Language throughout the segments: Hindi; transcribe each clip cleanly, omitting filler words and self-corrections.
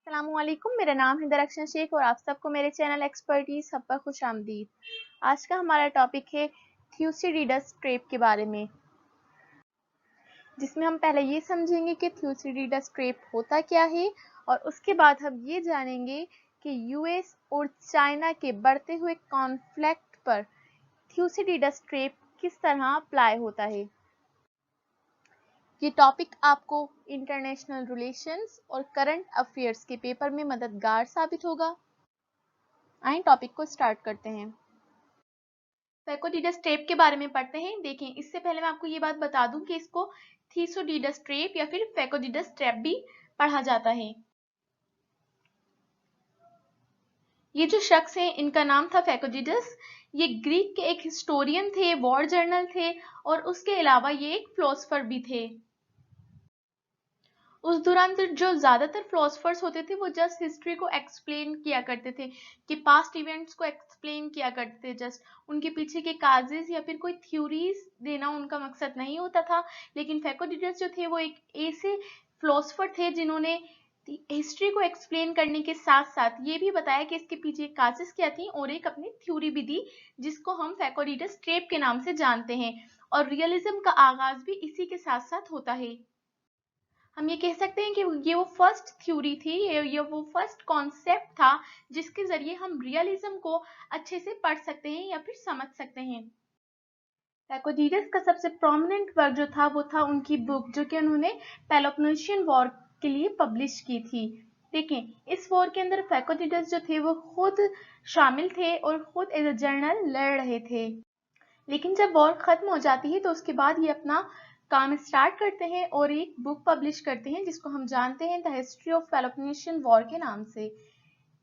अस्सलामुअलैकुम, मेरा नाम है दरअक्षन शेख और आप सबको मेरे चैनल एक्सपर्टीज हब पर खुश आमदीद। आज का हमारा टॉपिक है थ्यूसिडिडस ट्रेप के बारे में, जिसमें हम पहले ये समझेंगे कि थ्यूसिडिडस ट्रेप होता क्या है और उसके बाद हम ये जानेंगे कि यूएस और चाइना के बढ़ते हुए कॉन्फ्लिक्ट पर थ्यूसिडिडस ट्रेप किस तरह अप्लाई होता है। ये टॉपिक आपको इंटरनेशनल रिलेशंस और करंट अफेयर्स के पेपर में मददगार साबित होगा। आइए टॉपिक को स्टार्ट करते हैं। फैकोडिडस ट्रेप के बारे में पढ़ते हैं। देखें, इससे पहले मैं आपको ये बात बता दूं कि इसको थीसोडिडस ट्रेप या फिर फैकोडिडस ट्रेप भी पढ़ा जाता है। ये जो शख्स हैं, इनका नाम था फैकोडिडस। ये ग्रीक के एक हिस्टोरियन थे, वॉर जर्नल थे और उसके अलावा ये एक फिलोसोफर भी थे। उस दौरान जो ज्यादातर फिलोसफर्स होते थे वो जस्ट हिस्ट्री को एक्सप्लेन किया करते थे, कि पास्ट इवेंट्स को एक्सप्लेन किया करते थे, जस्ट उनके पीछे के काजेस या फिर कोई थ्योरीज देना उनका मकसद नहीं होता था। लेकिन फैकोडिडस जो थे वो एक ऐसे फिलोसफर थे जिन्होंने हिस्ट्री को एक्सप्लेन करने के साथ साथ ये भी बताया कि इसके पीछे काजेस क्या थी और एक अपनी थ्योरी भी दी, जिसको हम फैकोडिडस ट्रेप के नाम से जानते हैं। और रियलिज्म का आगाज भी इसी के साथ साथ होता है। हम ये कह सकते हैं कि ये वो फर्स्ट थ्योरी थी, ये वो फर्स्ट कॉन्सेप्ट था जिसके जरिए हम रियलिज्म को अच्छे से पढ़ सकते हैं या फिर समझ सकते हैं। फैकोडिडस का सबसे प्रोमिनेंट वर्क जो था वो था उनकी बुक, जो कि उन्होंने पेलोपोनेशियन वॉर के लिए पब्लिश की थी। देखें, इस वॉर के अंदर फैकोडिडस जो थे वो खुद शामिल थे और खुद एज अ जर्नल लड़ रहे थे। लेकिन जब वॉर खत्म हो जाती है तो उसके बाद ये अपना काम स्टार्ट करते हैं और एक बुक पब्लिश करते हैं जिसको हम जानते हैं the history of Peloponnesian war के नाम से।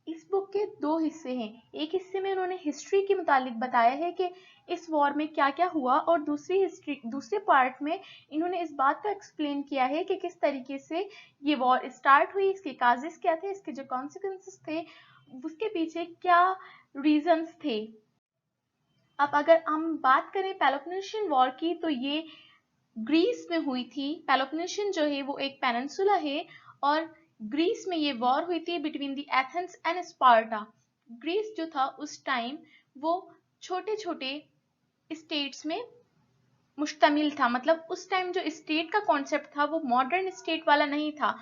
इस बुक के दो हिस्से हैं। एक हिस्से में उन्होंने हिस्ट्री के मुतालिक बताया है कि इस वॉर में क्या क्या हुआ, और दूसरे पार्ट में इन्होंने इस बात को एक्सप्लेन किया है कि किस तरीके से ये वॉर स्टार्ट हुई, इसके काजेस क्या थे, इसके जो कॉन्सिक्वेंसेस थे, उसके पीछे क्या रीजंस थे। अब अगर हम बात करें पेलोपोनेशियन वॉर की, तो ये ग्रीस में हुई थी। पेलोपोनेशियन जो है वो एक पेनिनसुला है और ग्रीस में ये वॉर हुई थी between the Athens and Sparta. Greece जो था उस टाइम वो छोटे छोटे स्टेट्स में मुश्तमिल था, मतलब उस टाइम जो स्टेट का कॉन्सेप्ट था वो मॉडर्न स्टेट वाला नहीं था।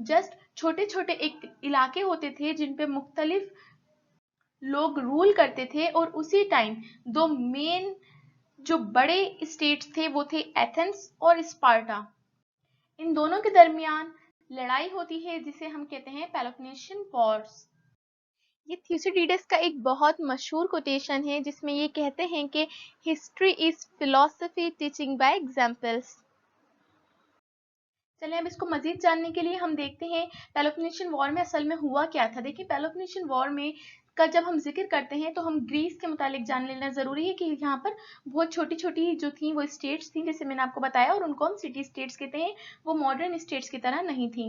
जस्ट छोटे छोटे एक इलाके होते थे जिन पे मुख्तलिफ लोग रूल करते थे, और उसी टाइम दो मेन जो बड़े स्टेट्स थे वो थे एथेंस और स्पार्टा। इन दोनों के दरमियान लड़ाई होती है जिसे हम कहते हैं पेलोपोनेशियन वॉर्स। ये थ्यूसिडिडस का एक बहुत मशहूर कोटेशन है जिसमें ये कहते हैं कि history is philosophy teaching bye examples. चलिए अब इसको मजीद जानने के लिए हम देखते हैं पेलोपोनेशियन वॉर में असल में हुआ क्या था। देखिए, पेलोपोनेशियन वॉर में का जब हम जिक्र करते हैं तो हम ग्रीस के मुतालिक जान लेना जरूरी है कि यहाँ पर बहुत छोटी छोटी जो थी वो स्टेट्स थी, जैसे मैंने आपको बताया, और उनको हम सिटी स्टेट्स कहते हैं। वो मॉडर्न स्टेट्स की तरह नहीं थी।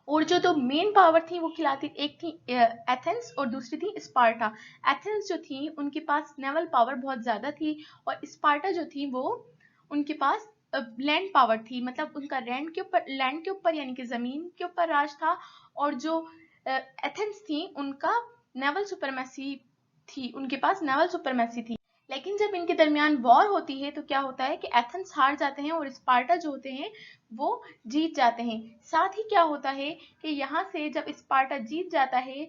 और जो दो मेन पावर थी वो खिलाती, एक थी एथेंस और दूसरी थी स्पार्टा। एथेंस जो थी उनके पास नेवल पावर बहुत ज्यादा थी, और स्पार्टा जो थी वो उनके पास लैंड पावर थी, मतलब उनका लैंड के ऊपर यानी कि जमीन के ऊपर राज था। और जो एथेंस थी उनका नेवल सुपरमेसी थी, उनके पास नेवल सुपरमेसी थी। लेकिन जब इनके दरमियान वॉर होती है तो क्या होता है कि एथेंस हार जाते हैं और स्पार्टा जो होते हैं वो जीत जाते हैं। साथ ही क्या होता है कि यहाँ से जब स्पार्टा जीत जाता है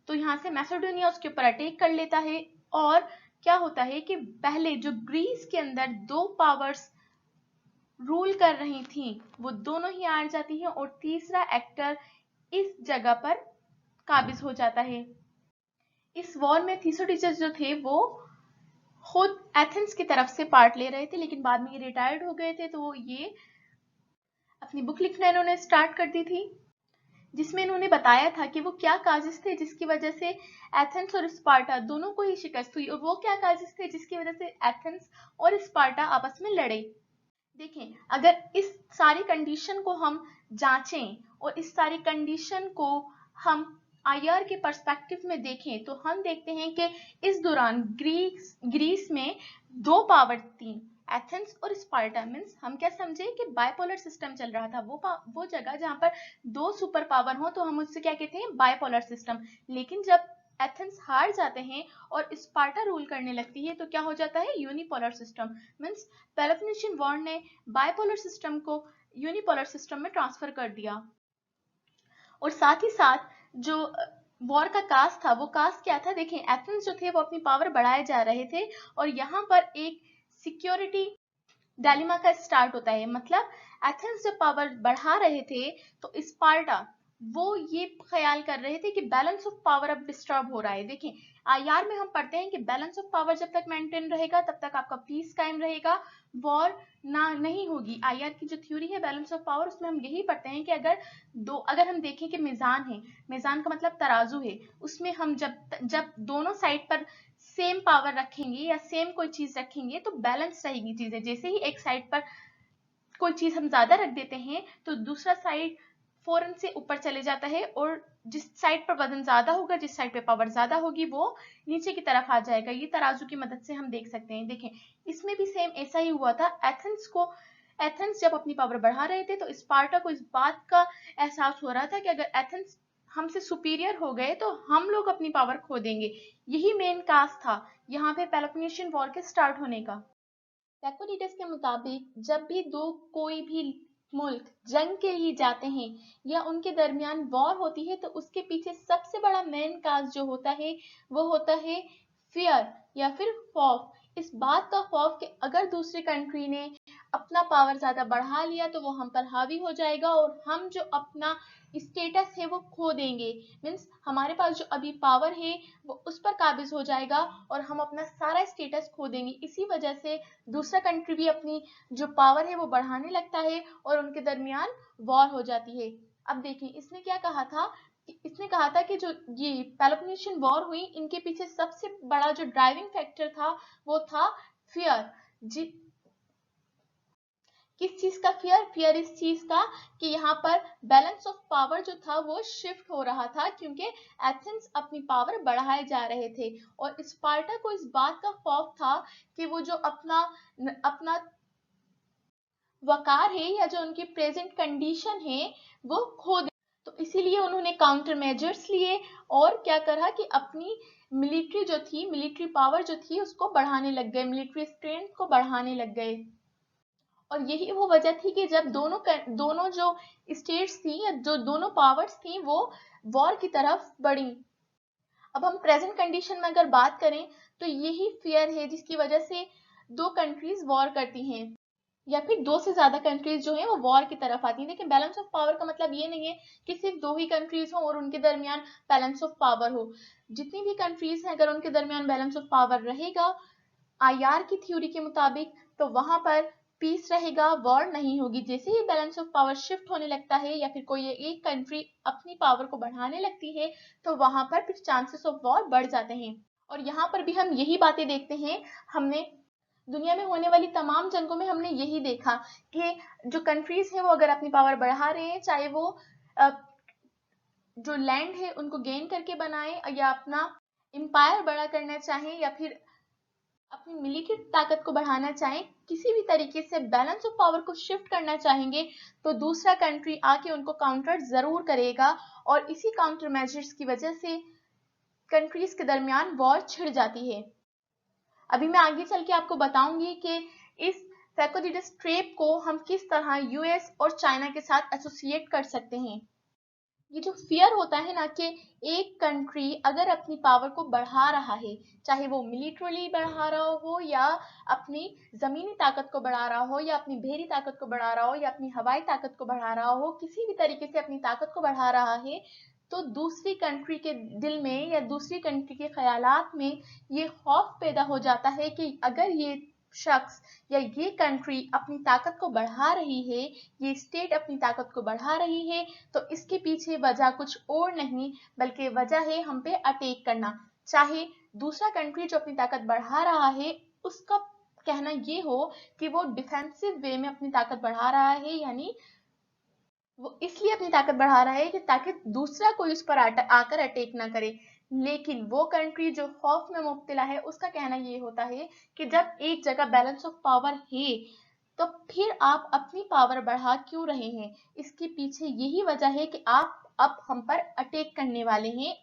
तो यहाँ से मैसेडोनिया उसके ऊपर अटैक कर लेता है। और क्या होता है कि पहले जो ग्रीस के अंदर दो पावर्स रूल कर रही थी वो दोनों ही हार जाती हैं, और तीसरा एक्टर इस जगह पर काबिज हो जाता है। इस वॉर में थीसोडिडस जो थे वो खुद एथेंस की तरफ से पार्ट ले रहे थे, लेकिन बाद में ये रिटायर्ड हो गए थे, तो ये अपनी बुक लिखना इन्होंने स्टार्ट कर दी थी, जिसमें इन्होंने बताया था कि वो क्या काजेस थे जिसकी वजह से एथेंस और स्पार्टा दोनों को ही शिकस्त हुई, और वो क्या काजेस थे जिसकी वजह से एथेंस और स्पार्टा आपस में लड़े। देखें, अगर इस सारी कंडीशन को हम जांचें और इस सारी कंडीशन को हम आईआर के पर्सपेक्टिव में देखें तो हम देखते हैं कि इस दौरान ग्रीस में दो पावर थी। एथेंस और स्पार्टा मीन्स हम क्या समझे कि बाइपोलर सिस्टम चल रहा था। वो जगह जहाँ पर दो सुपर पावर हो तो हम उससे क्या कहते हैं, बाइपोलर सिस्टम। लेकिन जब एथेंस हार जाते हैं और स्पार्टा रूल करने लगती है तो क्या हो जाता है, unipolar system. Means Peloponnesian war ने बाइपोलर सिस्टम को यूनिपोलर सिस्टम में ट्रांसफर कर दिया। और साथ ही साथ जो वॉर का कास्ट था, वो कास्ट क्या था, देखें एथेंस जो थे वो अपनी पावर बढ़ाए जा रहे थे और यहाँ पर एक सिक्योरिटी डायलेमा का स्टार्ट होता है। मतलब एथेंस जब पावर बढ़ा रहे थे तो स्पार्टा वो ये ख्याल कर रहे थे कि बैलेंस ऑफ पावर अब डिस्टर्ब हो रहा है। देखें आईआर में हम पढ़ते हैं कि बैलेंस ऑफ पावर जब तक मेंटेन रहेगा तब तक आपका पीस कायम रहेगा, वॉर ना नहीं होगी। आईआर की जो थ्योरी है बैलेंस ऑफ पावर, उसमें हम यही पढ़ते हैं कि अगर हम देखें कि मीजान है, मीजान का मतलब तराजू है, उसमें हम जब दोनों साइड पर सेम पावर रखेंगे या सेम कोई चीज रखेंगे तो बैलेंस रहेगी चीजें। जैसे ही एक साइड पर कोई चीज हम ज्यादा रख देते हैं तो दूसरा साइड फौरन से ऊपर चले जाता है और जिस साइड पर वजन ज्यादा होगा, जिस साइड पे पावर ज्यादा होगी, वो नीचे की तरफ आ जाएगा। ये तराजू की मदद से हम देख सकते हैं। देखें इसमें भी सेम ऐसा ही हुआ था। एथेंस जब अपनी पावर बढ़ा रहे थे तो स्पार्टा को इस बात का एहसास हो रहा था कि अगर एथेंस हमसे सुपीरियर हो गए तो हम लोग अपनी पावर खो देंगे। यही मेन काज था यहाँ पे पेलोपोनेशियन वॉर के स्टार्ट होने का। थैकोडिडस के मुताबिक जब भी कोई भी मुल्क जंग के लिए जाते हैं या उनके दरमियान वॉर होती है तो उसके पीछे सबसे बड़ा मेन काज जो होता है वो होता है फियर या फिर खौफ। इस बात का खौफ कि अगर दूसरी कंट्री ने अपना पावर ज्यादा बढ़ा लिया तो वो हम पर हावी हो जाएगा और हम जो अपना स्टेटस है वो खो देंगे। मीन्स हमारे पास जो अभी पावर है वो उस पर काबिज हो जाएगा और हम अपना सारा स्टेटस खो देंगे। इसी वजह से दूसरा कंट्री भी अपनी जो पावर है वो बढ़ाने लगता है और उनके दरमियान वॉर हो जाती है। अब देखिए इसने क्या कहा था, इसने कहा था कि जो ये पेलोपोनेशियन वॉर हुई इनके पीछे सबसे बड़ा जो ड्राइविंग फैक्टर था वो था फियर। जी किस चीज का फियर? फियर इस चीज का कि यहाँ पर बैलेंस ऑफ पावर जो था वो शिफ्ट हो रहा था क्योंकि एथेंस अपनी पावर बढ़ाए जा रहे थे और स्पार्टा को इस बात का खौफ था कि वो जो अपना अपना वकार है या जो उनकी प्रेजेंट कंडीशन है वो खो दे। तो इसीलिए उन्होंने काउंटर मेजर्स लिए और क्या करा कि अपनी मिलिट्री जो थी, मिलिट्री पावर जो थी उसको बढ़ाने लग गए, मिलिट्री स्ट्रेंथ को बढ़ाने लग गए। और यही वो वजह थी कि जब दोनों जो स्टेट्स थी या जो दोनों पावर्स थी वो वॉर की तरफ बढ़ी। अब हम प्रेजेंट कंडीशन में अगर बात करें तो यही फियर है जिसकी वजह से दो कंट्रीज वॉर करती हैं या फिर दो से ज्यादा कंट्रीज जो है वो वॉर की तरफ आती हैं। लेकिन बैलेंस ऑफ पावर का मतलब ये नहीं है कि सिर्फ दो ही कंट्रीज हो और उनके दरमियान बैलेंस ऑफ पावर हो। जितनी भी कंट्रीज हैं अगर उनके दरमियान बैलेंस ऑफ पावर रहेगा आईआर की थ्योरी के मुताबिक तो वहां पर पीस रहेगा, वॉर नहीं होगी। जैसे ही बैलेंस ऑफ पावर शिफ्ट होने लगता है या फिर कोई एक कंट्री अपनी पावर को बढ़ाने लगती है तो वहां पर फिर चांसेस ऑफ वॉर बढ़ जाते हैं। और यहाँ पर भी हम यही बातें देखते हैं। हमने दुनिया में होने वाली तमाम जंगों में हमने यही देखा कि जो कंट्रीज हैं वो अगर अपनी पावर बढ़ा रहे हैं, चाहे वो जो लैंड है उनको गेन करके बनाए या अपना एम्पायर बड़ा करना चाहें या फिर अपनी मिलिट्री ताकत को बढ़ाना चाहें, किसी भी तरीके से बैलेंस ऑफ पावर को शिफ्ट करना चाहेंगे तो दूसरा कंट्री आके उनको काउंटर जरूर करेगा और इसी काउंटर मेजर्स की वजह से कंट्रीज के दरमियान वॉर छिड़ जाती है। अभी मैं आगे चल के आपको बताऊंगी कि इस थैकोडिडस ट्रेप को हम किस तरह यूएस और चाइना के साथ एसोसिएट कर सकते हैं। ये जो फियर होता है ना कि एक कंट्री अगर अपनी पावर को बढ़ा रहा है, चाहे वो मिलिट्रली बढ़ा रहा हो या अपनी जमीनी ताकत को बढ़ा रहा हो या अपनी बहरी ताकत को बढ़ा रहा हो या अपनी हवाई ताकत को बढ़ा रहा हो, किसी भी तरीके से अपनी ताकत को बढ़ा रहा है तो दूसरी कंट्री के दिल में या दूसरी कंट्री के ख्यालात में ये खौफ पैदा हो जाता है कि अगर ये शख्स या ये कंट्री अपनी ताकत को बढ़ा रही है, ये स्टेट अपनी ताकत को बढ़ा रही है तो इसके पीछे वजह कुछ और नहीं बल्कि वजह है हम पे अटैक करना। चाहे दूसरा कंट्री जो अपनी ताकत बढ़ा रहा है उसका कहना ये हो कि वो डिफेंसिव वे में अपनी ताकत बढ़ा रहा है, यानी वो इसलिए अपनी ताकत बढ़ा रहा है कि ताकि दूसरा कोई उस पर आकर अटैक ना करे। लेकिन वो कंट्री जो खौफ में मुब्तला है उसका कहना ये होता है कि जब एक जगह बैलेंस ऑफ पावर है तो फिर आप अपनी पावर बढ़ा क्यों रहे हैं। इसके पीछे यही वजह है कि आप अब हम पर अटैक करने वाले हैं,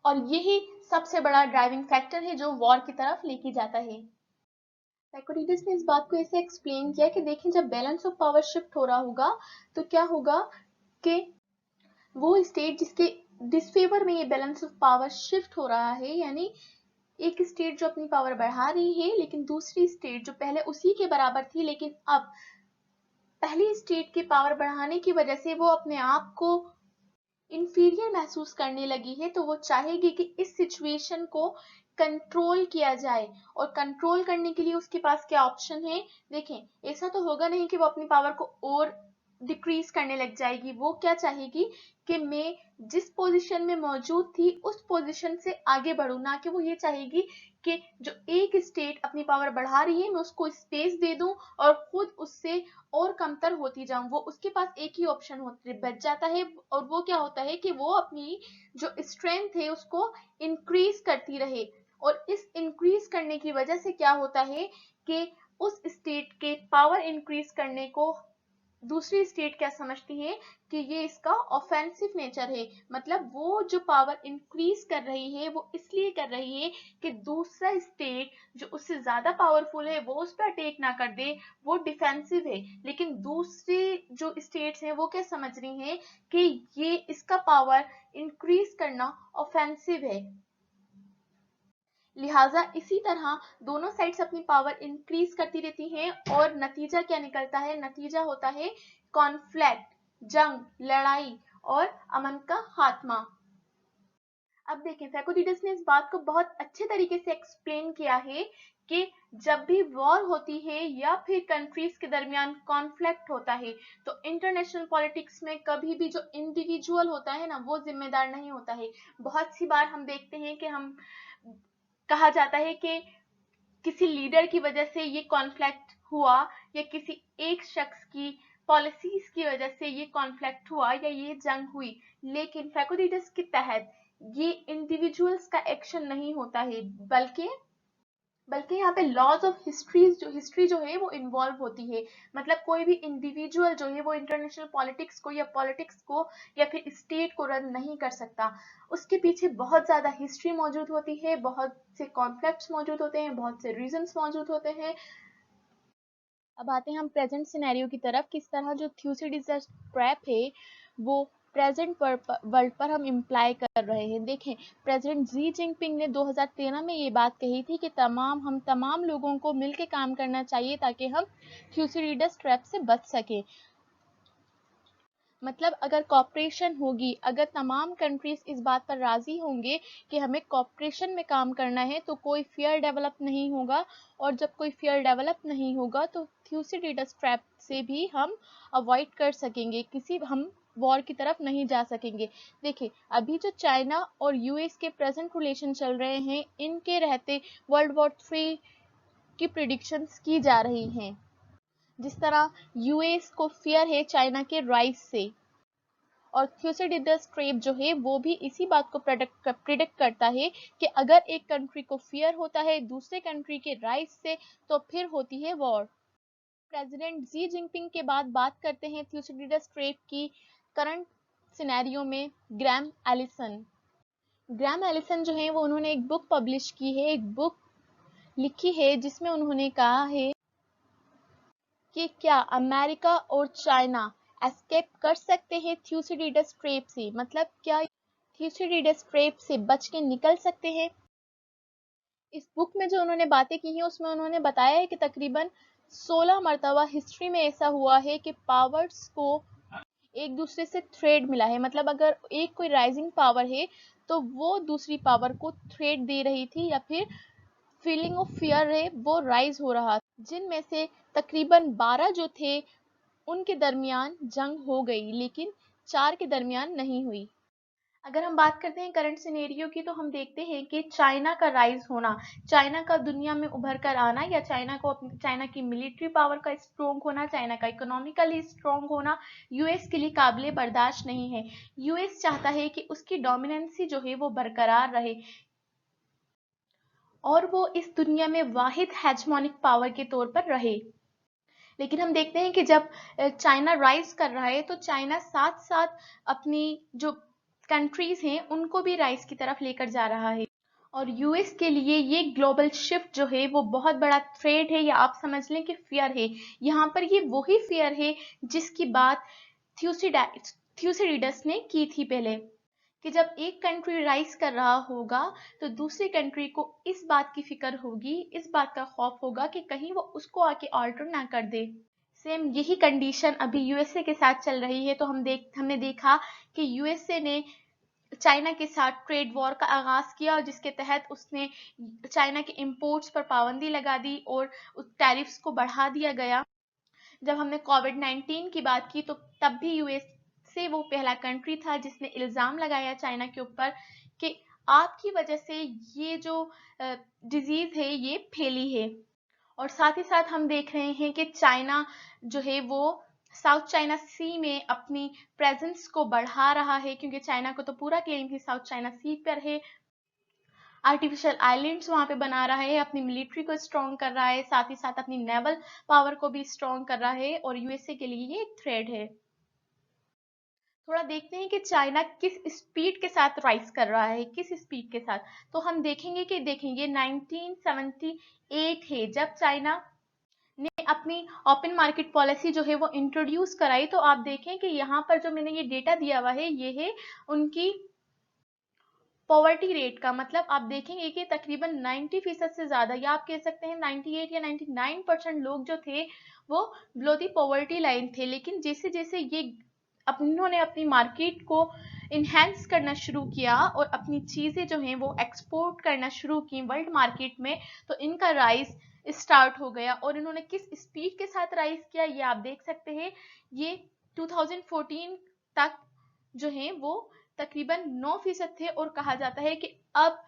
और यही सबसे बड़ा ड्राइविंग फैक्टर है जो वॉर की तरफ लेके जाता है। साइकोडिडस ने इस बात को ऐसे एक्सप्लेन किया कि देखें, जब बैलेंस ऑफ पावर शिफ्ट हो रहा होगा तो क्या होगा कि वो स्टेट जिसके डिसफेवर में ये बैलेंस ऑफ पावर शिफ्ट हो रहा है, यानी एक स्टेट जो अपनी पावर बढ़ा रही है लेकिन दूसरी स्टेट जो पहले उसी के बराबर थी लेकिन अब पहली स्टेट की पावर बढ़ाने की वजह से वो अपने आप को इंफीरियर महसूस करने लगी है, तो वो चाहेगी कि इस सिचुएशन को कंट्रोल किया जाए। और कंट्रोल करने के लिए उसके पास क्या ऑप्शन है। देखें, ऐसा तो होगा नहीं कि वो अपनी पावर को और डिक्रीज करने लग जाएगी। वो क्या चाहेगी कि मैं जिस पोजीशन में मौजूद थी उस पोजीशन से आगे बढ़ूं, ना कि वो ये चाहेगी कि जो एक स्टेट अपनी पावर बढ़ा रही है मैं उसको स्पेस दे दूं और खुद उससे और कमतर होती जाऊं। वो उसके पास एक ही ऑप्शन बच जाता है, और वो क्या होता है कि वो अपनी जो स्ट्रेंथ है उसको इंक्रीज करती रहे। और इस इंक्रीज करने की वजह से क्या होता है कि उस स्टेट के पावर इंक्रीज करने को दूसरी स्टेट क्या समझती है कि ये इसका ऑफेंसिव नेचर है। मतलब वो जो पावर इंक्रीज कर रही है वो इसलिए कर रही है कि दूसरा स्टेट जो उससे ज्यादा पावरफुल है वो उस पर अटैक ना कर दे, वो डिफेंसिव है। लेकिन दूसरी जो स्टेट्स हैं वो क्या समझ रही हैं कि ये इसका पावर इंक्रीज करना ऑफेंसिव है। लिहाजा इसी तरह दोनों साइड्स अपनी पावर इंक्रीज करती रहती हैं, और नतीजा क्या निकलता है। नतीजा होता है कॉन्फ्लिक्ट, जंग, लड़ाई और अमन का खात्मा। अब देखें, थैकोडिडस ने इस बात को बहुत अच्छे तरीके से एक्सप्लेन किया है कि जब भी वॉर होती है या फिर कंट्रीज के दरमियान कॉन्फ्लिक्ट होता है तो इंटरनेशनल पॉलिटिक्स में कभी भी जो इंडिविजुअल होता है ना वो जिम्मेदार नहीं होता है। बहुत सी बार हम देखते हैं कि हम कहा जाता है कि किसी लीडर की वजह से ये कॉन्फ्लिक्ट हुआ, या किसी एक शख्स की पॉलिसीज की वजह से ये कॉन्फ्लिक्ट हुआ या ये जंग हुई। लेकिन फैकोडिडस के तहत ये इंडिविजुअल्स का एक्शन नहीं होता है, बल्कि यहाँ पे लॉज ऑफ हिस्ट्री जो है वो इन्वॉल्व होती है। मतलब कोई भी इंडिविजुअल जो है वो इंटरनेशनल पॉलिटिक्स को या फिर स्टेट को रन नहीं कर सकता। उसके पीछे बहुत ज्यादा हिस्ट्री मौजूद होती है, बहुत से कॉन्फ्लिक्ट्स मौजूद होते हैं, बहुत से रीजंस मौजूद होते हैं। अब आते हैं हम प्रेजेंट सिनेरियो की तरफ। किस तरह जो थ्यूसिडिडस ट्रैप है वो प्रेजेंट वर्ल्ड पर हम इम्प्लाई कर रहे हैं। देखें, प्रेसिडेंट जी जिनपिंग ने 2013 में ये बात कही थी कि हम तमाम लोगों को मिलकर काम करना चाहिए ताकि हम थ्यूसिडिडस ट्रैप से बच सकें। मतलब अगर कॉपरेशन होगी, अगर तमाम कंट्रीज इस बात पर राजी होंगे कि हमें कॉपरेशन में काम करना है तो कोई फियर डेवलप नहीं होगा, और जब कोई फियर डेवलप नहीं होगा तो थ्यूसिडिडस ट्रैप से भी हम अवॉइड कर सकेंगे, हम वॉर की तरफ नहीं जा सकेंगे। देखिए, अभी जो चाइना और यूएस के प्रेजेंट रिलेशन चल रहे हैं, इनके रहते वर्ल्ड वॉर 3 की प्रिडिक्शंस की जा रही हैं। जिस तरह यूएस को फियर है चाइना के राइस से, और थ्यूसिडिडस ट्रैप जो है वो भी इसी बात को प्रिडिक्ट करता है कि अगर एक कंट्री को फियर होता है दूसरे कंट्री के राइस से तो फिर होती है वॉर। प्रेसिडेंट जी जिनपिंग के बाद बात करते हैं थ्यूसिडिडस ट्रैप की करंट सिनेरियो में ग्रैम एलिसन जो है वो उन्होंने एक बुक पब्लिश की है, एक बुक लिखी है जिसमें उन्होंने कहा है कि क्या अमेरिका और चाइना एस्केप कर सकते हैं थ्यूसिडिडस ट्रैप से। मतलब क्या थ्यूसिडिडस ट्रैप से बच के निकल सकते हैं। इस बुक में जो उन्होंने बातें की हैं उसमें उन्होंने बताया है कि तकरीबन 16 मरतबा हिस्ट्री में ऐसा हुआ है कि पावर्स को एक दूसरे से थ्रेड मिला है। मतलब अगर एक कोई राइजिंग पावर है तो वो दूसरी पावर को थ्रेड दे रही थी, या फिर फीलिंग ऑफ फियर है वो राइज हो रहा, जिनमें से तकरीबन 12 जो थे उनके दरमियान जंग हो गई लेकिन 4 के दरमियान नहीं हुई। अगर हम बात करते हैं करंट सिनेरियो की, तो हम देखते हैं कि चाइना का राइज होना, चाइना का दुनिया में उभर कर आना, या चाइना की मिलिट्री पावर का स्ट्रोंग होना, चाइना का इकोनॉमिकली स्ट्रोंग होना यूएस के लिए काबिले बर्दाश्त नहीं है। यूएस चाहता है कि उसकी डोमिनेंसी जो है वो बरकरार रहे और वो इस दुनिया में वाहिद हेजमोनिक पावर के तौर पर रहे। लेकिन हम देखते हैं कि जब चाइना राइज कर रहा है, तो चाइना साथ साथ अपनी जो कंट्रीज हैं उनको भी राइज की तरफ लेकर जा रहा है। और यूएस के लिए ये ग्लोबल शिफ्ट जो है वो बहुत बड़ा थ्रेट है, या आप समझ लें कि फियर है। यहाँ पर ये वही फियर है जिसकी बात थ्यूसिडिडस ने की थी पहले, कि जब एक कंट्री राइज कर रहा होगा तो दूसरी कंट्री को इस बात की फिक्र होगी, इस बात का खौफ होगा कि कहीं वो उसको आके ऑल्टर ना कर दे। सेम यही कंडीशन अभी यूएसए के साथ चल रही है। तो हमने देखा कि यूएसए ने चाइना के साथ ट्रेड वॉर का आगाज किया, और जिसके तहत उसने चाइना के इंपोर्ट्स पर पाबंदी लगा दी और उस टैरिफ्स को बढ़ा दिया गया। जब हमने कोविड-19 की बात की, तो तब भी यूएस से वो पहला कंट्री था जिसने इल्जाम लगाया चाइना के ऊपर कि आपकी वजह से ये जो डिजीज है ये फैली है। और साथ ही साथ हम देख रहे हैं कि चाइना जो है वो साउथ चाइना सी में अपनी प्रेजेंस को बढ़ा रहा है, क्योंकि चाइना को तो पूरा क्लेम ही साउथ चाइना सी पर है। आर्टिफिशियल आइलैंड्स वहां पे बना रहा है, अपनी मिलिट्री को स्ट्रॉन्ग कर रहा है, साथ ही साथ अपनी नेवल पावर को भी स्ट्रॉन्ग कर रहा है, और यूएसए के लिए ये एक थ्रेट है। थोड़ा देखते हैं कि चाइना किस स्पीड के साथ राइज कर रहा है, किस स्पीड के साथ। तो हम देखेंगे कि देखेंगे 1978 है जब चाइना ने अपनी ओपन मार्केट पॉलिसी जो है वो इंट्रोड्यूस कराई। तो आप देखें कि यहाँ पर जो मैंने ये डेटा दिया हुआ है, ये है उनकी पॉवर्टी रेट का। मतलब आप देखेंगे कि तकरीबन 90% से ज्यादा, या आप कह सकते हैं 98 या 99% लोग जो थे वो बिलो दी पॉवर्टी लाइन थे। लेकिन जैसे जैसे ये उन्होंने अपनी मार्केट को इन्हेंस करना शुरू किया और अपनी चीजें जो हैं वो एक्सपोर्ट करना शुरू की वर्ल्ड मार्केट में, तो इनका राइज स्टार्ट हो गया। और इन्होंने किस स्पीड के साथ राइज किया ये आप देख सकते हैं। ये 2014 तक जो है वो तकरीबन 9% थे, और कहा जाता है कि अब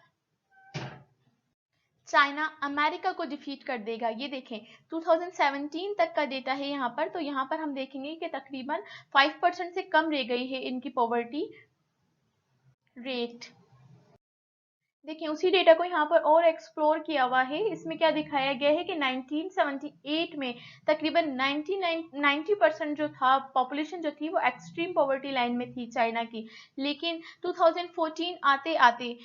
चाइना अमेरिका को डिफीट कर देगा। ये देखें 2017 तक का डेटा है यहाँ पर। तो यहाँ पर हम देखेंगे कि तकरीबन 5% से कम रह गई है इनकी पॉवर्टी रेट। देखिए उसी डेटा को यहाँ पर और एक्सप्लोर किया हुआ है। इसमें क्या दिखाया गया है कि 1978 में तकरीबन 90% जो था पॉपुलेशन जो थी वो एक्सट्रीम पॉवर्टी लाइन में थी चाइना की। लेकिन 2014 आते आते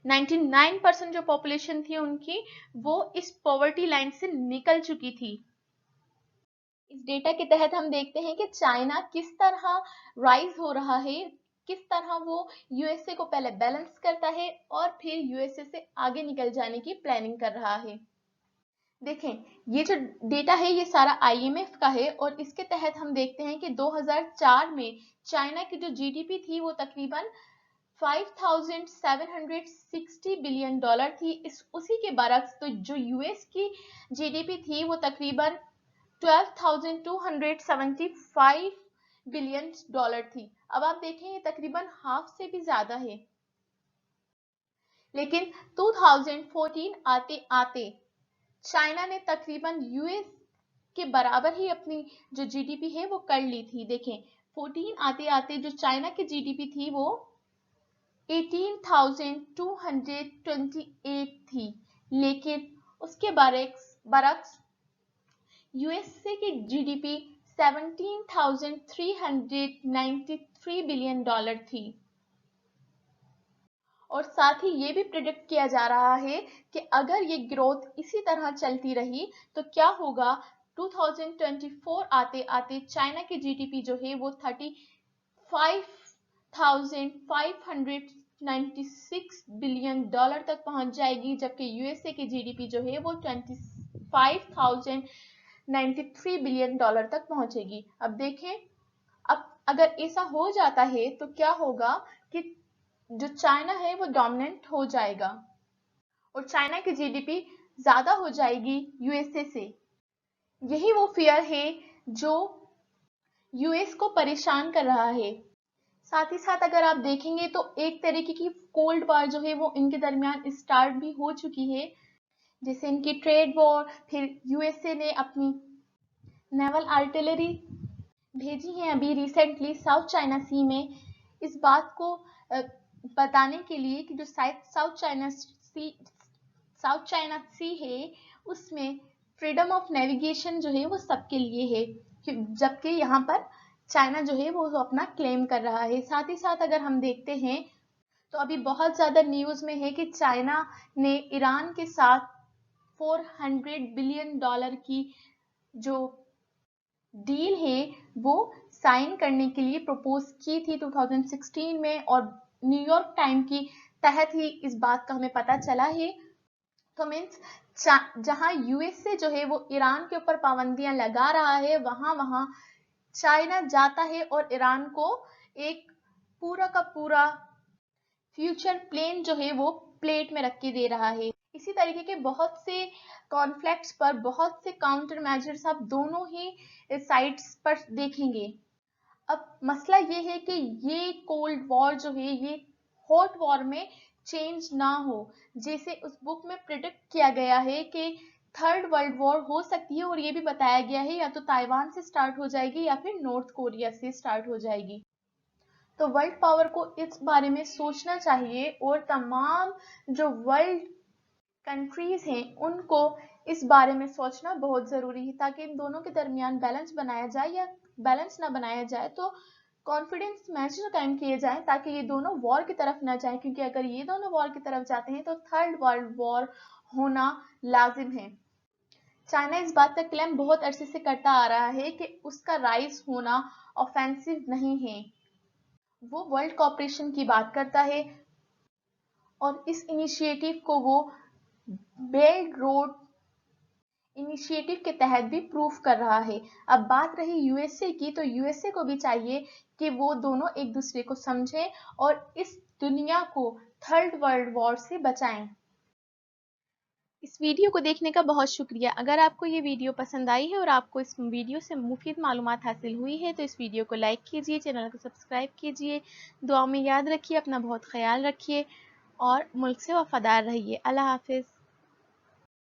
99% जो पॉपुलेशन थी उनकी वो इस पॉवर्टी लाइन से निकल चुकी थी। इस डेटा के तहत हम देखते हैं कि चाइना किस तरह राइज हो रहा है, किस तरह वो यूएसए को पहले बैलेंस करता है और फिर यूएसए से आगे निकल जाने की प्लानिंग कर रहा है। देखें ये जो डेटा है ये सारा आईएमएफ का है, और इसके तहत हम देखते हैं कि 2004 में चाइना की जो जीडीपी थी वो तकरीबन 5,760 बिलियन डॉलर थी। उसी के बरक्स तो जो यूएस की जीडीपी थी वो तकरीबन 12,275 बिलियन डॉलर थी। अब आप देखें ये तकरीबन हाफ से भी ज्यादा है। लेकिन 2014 आते आते चाइना ने तकरीबन यूएस के बराबर ही अपनी जो जीडीपी है वो कर ली थी। देखें 14 आते आते जो चाइना की जीडीपी थी वो 18,228 थी। लेकिन उसके बरक्स यूएसए की जीडीपी 17,393 बिलियन डॉलर थी। और साथ ही ये भी प्रिडिक्ट किया जा रहा है कि अगर ये ग्रोथ इसी तरह चलती रही तो क्या होगा, 2024 आते आते चाइना की जीडीपी जो है वो 35,596 बिलियन डॉलर तक पहुंच जाएगी, जबकि यूएसए की जीडीपी जो है वो 25,093 बिलियन डॉलर तक पहुंचेगी। अब देखें, अब अगर ऐसा हो जाता है तो क्या होगा कि जो चाइना है वो डोमिनेंट हो जाएगा और चाइना की जीडीपी ज्यादा हो जाएगी यूएसए से। यही वो फियर है जो यूएस को परेशान कर रहा है। साथ ही साथ अगर आप देखेंगे तो एक तरीके की कोल्ड वार जो है वो इनके दरमियान स्टार्ट भी हो चुकी है, जैसे इनकी ट्रेड वॉर, फिर यूएसए ने अपनी नेवल आर्टिलरी भेजी है अभी रिसेंटली साउथ चाइना सी में, इस बात को बताने के लिए कि जो साउथ चाइना सी है उसमें फ्रीडम ऑफ नेविगेशन जो है वो सबके लिए है, जबकि यहाँ पर चाइना जो है वो अपना क्लेम कर रहा है। साथ ही साथ अगर हम देखते हैं तो अभी बहुत ज़्यादा न्यूज़ में है कि चाइना ने ईरान के साथ $400 बिलियन की जो डील है वो साइन करने के लिए प्रपोज की थी 2016 में, और न्यूयॉर्क टाइम की तहत ही इस बात का हमें पता चला है। तो मीन्स जहां यूएसए जो है वो ईरान के ऊपर पाबंदियां लगा रहा है, वहां वहां चाइना जाता है और ईरान को एक पूरा का पूरा फ्यूचर प्लेन जो है वो प्लेट में रख के दे रहा है। इसी तरीके के बहुत से कॉन्फ्लिक्ट्स पर बहुत से काउंटर मेजर्स आप दोनों ही साइड्स पर देखेंगे। अब मसला ये है कि ये कोल्ड वॉर जो है ये हॉट वॉर में चेंज ना हो, जैसे उस बुक में प्रिडिक्ट किया गया है कि थर्ड वर्ल्ड वॉर हो सकती है, और ये भी बताया गया है या तो ताइवान से स्टार्ट हो जाएगी या फिर नॉर्थ कोरिया से स्टार्ट हो जाएगी। तो वर्ल्ड पावर को इस बारे में सोचना चाहिए, और तमाम जो वर्ल्ड कंट्रीज हैं उनको इस बारे में सोचना बहुत ज़रूरी है, ताकि इन दोनों के दरमियान बैलेंस बनाया जाए, या बैलेंस ना बनाया जाए तो कॉन्फिडेंस मैचेस कायम किए जाएं, ताकि ये दोनों वॉर की तरफ ना जाएं, क्योंकि अगर ये दोनों वॉर की तरफ जाते हैं तो थर्ड वर्ल्ड वॉर होना लाजिम है। चाइना इस बात का क्लेम बहुत अरसे से करता आ रहा है कि उसका राइज होना ऑफेंसिव नहीं है, वो वर्ल्ड कॉपरेशन की बात करता है, और इस इनिशिएटिव को वो बेल्ट रोड इनिशिएटिव के तहत भी प्रूफ कर रहा है। अब बात रही यूएसए की, तो यूएसए को भी चाहिए कि वो दोनों एक दूसरे को समझें और इस दुनिया को थर्ड वर्ल्ड वॉर से बचाएं। इस वीडियो को देखने का बहुत शुक्रिया। अगर आपको ये वीडियो पसंद आई है और आपको इस वीडियो से मुफीद मालूमात हासिल हुई है तो इस वीडियो को लाइक कीजिए, चैनल को सब्सक्राइब कीजिए। दुआ में याद रखिए, अपना बहुत ख्याल रखिए और मुल्क से वफादार रहिए। अल्लाह हाफिज़।